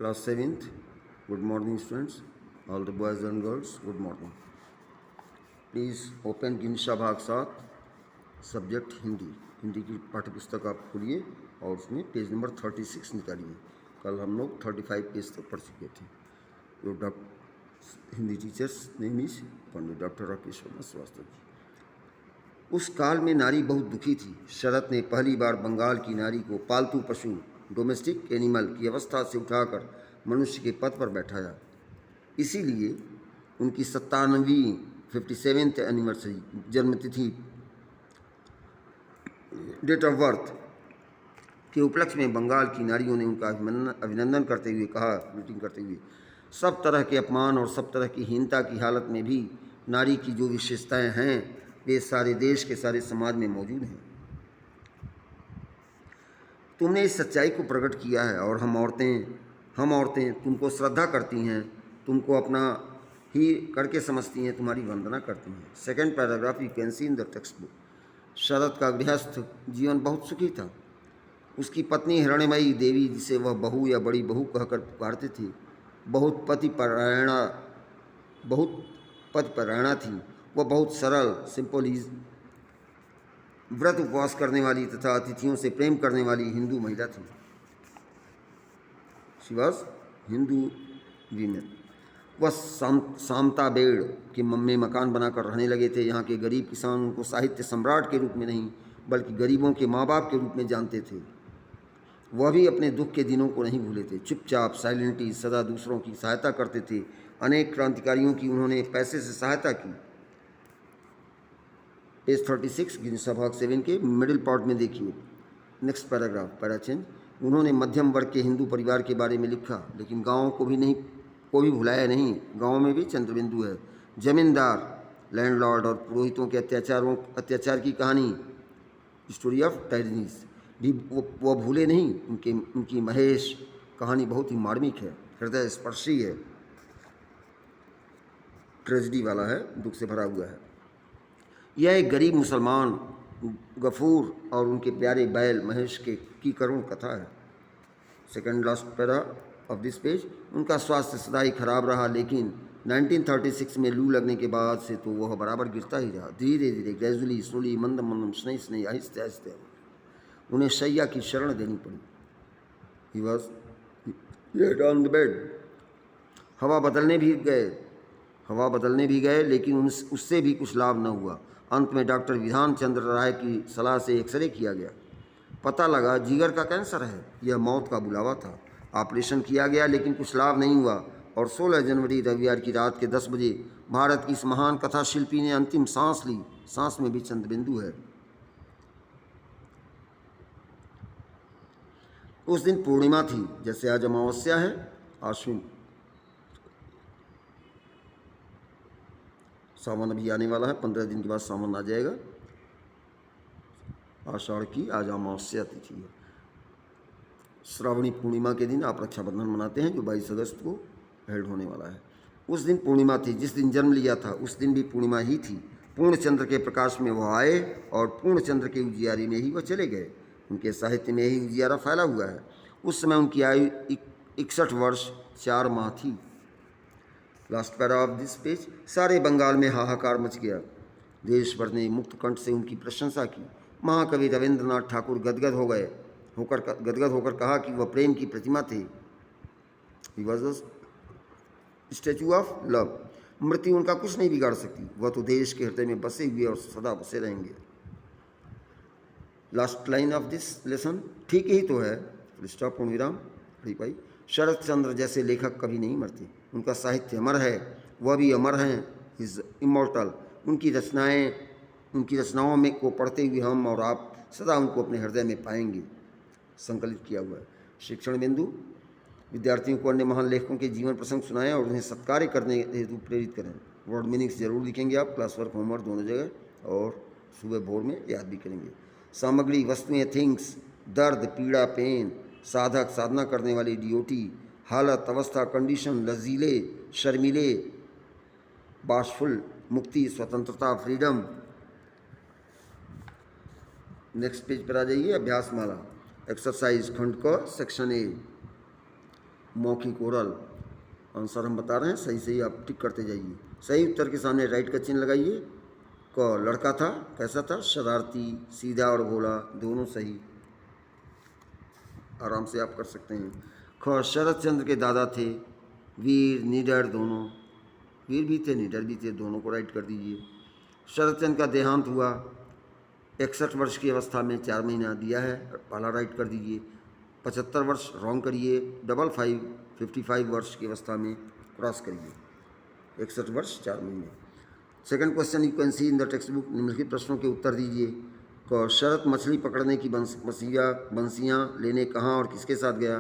Class 7th, good morning students, all the boys and girls, good morning. Please open गिनशा भाग 7, subject Hindi. Hindi की पाठ्य पुस्तक आप खोलिए और उसमें पेज नंबर 36 निकालिए। कल हम लोग 35 पेज तक पढ़ चुके थे। जो Hindi teacher's name is Pandit doctor Rakesh Verma Srivastava ji. उस काल में नारी बहुत दुखी थी। शरत ने पहली बार बंगाल की नारी को पालतू पशु डोमेस्टिक एनिमल की अवस्था से उठाकर मनुष्य के पद पर बैठाया। इसीलिए उनकी 57वीं 57th एनिवर्सरी जन्मतिथि डेट ऑफ बर्थ के उपलक्ष्य में बंगाल की नारियों ने उनका अभिनंदन करते हुए कहा, मीटिंग करते हुए, सब तरह के अपमान और सब तरह की हीनता की हालत में भी नारी की जो विशेषताएं हैं वे सारे देश के सारे समाज में मौजूद हैं। तुमने इस सच्चाई को प्रकट किया है और हम औरतें तुमको श्रद्धा करती हैं, तुमको अपना ही करके समझती हैं, तुम्हारी वंदना करती हैं। Second paragraph you can see in the text book. Sharad का गृहस्थ जीवन बहुत सुखी था। उसकी पत्नी हिरण्यमयी देवी, जिसे वह बहू या बड़ी बहू कहकर पुकारते थे, बहुत पतिपरायणा थी। वह बहुत सरल सिंपल व्रत उपवास करने वाली तथा अतिथियों से प्रेम करने वाली हिंदू महिला थी। She was Hindu women. वह सामताबेड़ के में मकान बनाकर रहने लगे थे। यहाँ के गरीब किसान उनको साहित्य सम्राट के रूप में नहीं बल्कि गरीबों के माँ बाप के रूप में जानते थे। वह भी अपने दुख के दिनों को नहीं भूले थे। चुपचाप साइलेंटली सदा दूसरों की सहायता करते थे। अनेक क्रांतिकारियों की उन्होंने पैसे से सहायता की। पेज 36 गिनशा भाग 7 के मिडिल पार्ट में देखिए। Next paragraph, para change. उन्होंने मध्यम वर्ग के हिंदू परिवार के बारे में लिखा, लेकिन गाँव को भी भुलाया नहीं। गाँव में भी चंद्रबिंदु है। जमींदार, लैंडलॉर्ड और पुरोहितों के अत्याचार की कहानी, स्टोरी ऑफ टाइरेनीज, भी वो भूले नहीं। उनकी महेश कहानी बहुत ही मार्मिक है, हृदय स्पर्शी है, ट्रेजिडी वाला है, दुख से भरा हुआ है। यह एक गरीब मुसलमान गफूर और उनके प्यारे बैल महेश की करुण कथा है। Second last para of this page. उनका स्वास्थ्य सदा ही खराब रहा, लेकिन 1936 में लू लगने के बाद से तो वह बराबर गिरता ही रहा। धीरे धीरे, ग्रेजुअली, स्लोली, मंदम मंदम, स्नेह आहिस्ते आहिस्ते उन्हें शैया की शरण देनी पड़ी। He was laid on the bed. हवा बदलने भी गए, लेकिन उससे भी कुछ लाभ न हुआ। अंत में डॉक्टर विधान चंद्र राय की सलाह से एक्सरे किया गया। पता लगा जिगर का कैंसर है। यह मौत का बुलावा था। ऑपरेशन किया गया, लेकिन कुछ लाभ नहीं हुआ और 16 जनवरी रविवार की रात के 10 बजे भारत की इस महान कथा शिल्पी ने अंतिम सांस ली। सांस में भी चंद्रबिंदु है। उस दिन पूर्णिमा थी, जैसे आज अमावस्या है। आश्विन, सावन अभी आने वाला है, 15 दिन के बाद सावन आ जाएगा। आषाढ़ की आज अमावस्या तिथि है। श्रावणी पूर्णिमा के दिन आप रक्षाबंधन मनाते हैं, जो 22 अगस्त को हेल्ड होने वाला है। उस दिन पूर्णिमा थी। जिस दिन जन्म लिया था उस दिन भी पूर्णिमा ही थी। पूर्ण चंद्र के प्रकाश में वह आए और पूर्ण चंद्र के उजियारे में ही वह चले गए। उनके साहित्य में यही उजियारा फैला हुआ है। उस समय उनकी आयु 61 वर्ष 4 माह थी। Last para of this page. सारे बंगाल में हाहाकार मच गया। देश भर ने मुक्त कंठ से उनकी प्रशंसा की। महाकवि रविंद्रनाथ ठाकुर गदगद होकर कहा कि वह प्रेम की प्रतिमा थे। He was the statue of love. मृत्यु उनका कुछ नहीं बिगाड़ सकती। वह तो देश के हृदय में बसे हुए और सदा बसे रहेंगे। Last line of this lesson, ठीक ही तो है, स्टॉप, पूर्ण विराम, हरी पाई। शरद चंद्र जैसे लेखक कभी नहीं मरते। उनका साहित्य अमर है, वह भी अमर हैं, इज इमॉर्टल। उनकी रचनाओं में को पढ़ते हुए हम और आप सदा उनको अपने हृदय में पाएंगे। संकलित किया हुआ है। शिक्षण बिंदु, विद्यार्थियों को अन्य महान लेखकों के जीवन प्रसंग सुनाएं और उन्हें सत्कार्य करने हेतु प्रेरित करें। वर्ड मीनिंग्स जरूर लिखेंगे आप, क्लास वर्क, होमवर्क दोनों जगह, और सुबह भोर में याद भी करेंगे। सामग्री, वस्तुएं, थिंग्स, दर्द, पीड़ा, पेन, साधक, साधना करने वाली, ड्यूटी, हालत, अवस्था, कंडीशन, लजीले, शर्मीले, बाशफुल, मुक्ति, स्वतंत्रता, फ्रीडम। नेक्स्ट पेज पर आ जाइए। अभ्यास माला, एक्सरसाइज, खंड क, सेक्शन ए। मौखिक ओरल। आंसर हम बता रहे हैं, सही सही आप टिक करते जाइए। सही उत्तर के सामने राइट का चिन्ह लगाइए। क लड़का था, कैसा था? शरारती, सीधा और भोला, दोनों सही, आराम से आप कर सकते हैं। ख शरद चंद्र के दादा थे वीर निडर, दोनों वीर भी थे निडर भी थे, दोनों को राइट कर दीजिए। शरद चंद्र का देहांत हुआ 61 वर्ष की अवस्था में, 4 महीना दिया है, पहला राइट कर दीजिए। 75 वर्ष रॉन्ग करिए, 55 वर्ष की अवस्था में क्रॉस करिए, 61 वर्ष 4 महीने। Second question you can see in the text book, निम्नलिखित प्रश्नों के उत्तर दीजिए। क शरत मछली पकड़ने की बंसियाँ लेने कहाँ और किसके साथ गया?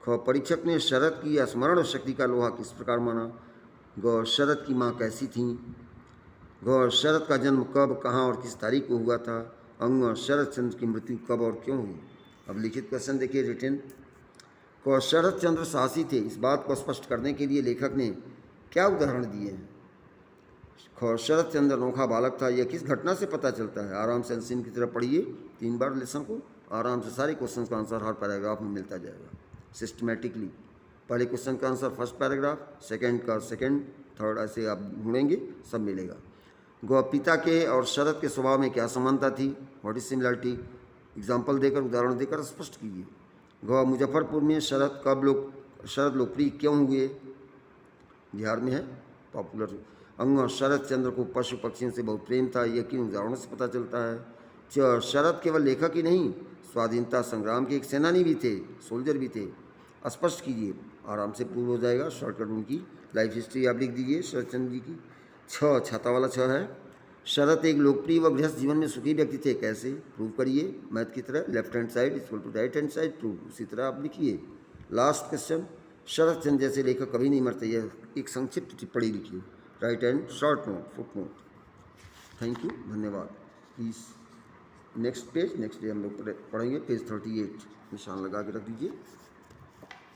ख परीक्षक ने शरत की स्मरण शक्ति का लोहा किस प्रकार माना? ग शरत की माँ कैसी थीं? घ शरत का जन्म कब, कहाँ और किस तारीख को हुआ था? अंग शरद चंद्र की मृत्यु कब और क्यों हुई? अब लिखित क्वेश्चन देखिए रिटन। क शरद चंद्र साहसी थे, इस बात को स्पष्ट करने के लिए लेखक ने क्या उदाहरण दिए हैं? ख शरद चंद्र अनोखा बालक था, यह किस घटना से पता चलता है? आराम से अनसीन की तरफ पढ़िए 3 बार लेसन को, आराम से सारे क्वेश्चन का आंसर हर पैराग्राफ में मिलता जाएगा सिस्टमेटिकली। पहले क्वेश्चन का आंसर फर्स्ट पैराग्राफ, सेकंड का सेकंड, थर्ड, ऐसे आप ढूंढेंगे सब मिलेगा। ग पिता के और शरद के स्वभाव में क्या समानता थी? What is similarity? एग्जाम्पल देकर, उदाहरण देकर स्पष्ट कीजिए। ग मुजफ्फरपुर में शरद लोकप्रिय क्यों हुए? बिहार में है, पॉपुलर। अंग शरद चंद्र को पशु पक्षियों से बहुत प्रेम था, यह किन उदाहरणों से पता चलता है? च शरद केवल लेखक ही नहीं, स्वाधीनता संग्राम के एक सेनानी भी थे, सोल्जर भी थे। स्पष्ट कीजिए, आराम से प्रूव हो जाएगा। शॉर्टकट उनकी लाइफ हिस्ट्री आप लिख दीजिए शरद चंद्र जी की। छाता वाला छ है। शरद एक लोकप्रिय व गृहस्थ जीवन में सुखी व्यक्ति थे, कैसे? प्रूव करिए मैथ की तरह, left hand side equal to right hand side, prove उसी तरह आप लिखिए। लास्ट क्वेश्चन, शरद चंद्र जैसे लेखक कभी नहीं मरते, यह एक संक्षिप्त टिप्पणी लिखिए, write and short note, foot note. Thank you, धन्यवाद। Please next page, next day हम लोग पढ़ेंगे पेज 38, निशान लगा के रख दीजिए,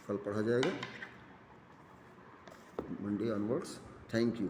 कल पढ़ा जाएगा मंडे ऑनवर्ड्स। Thank you.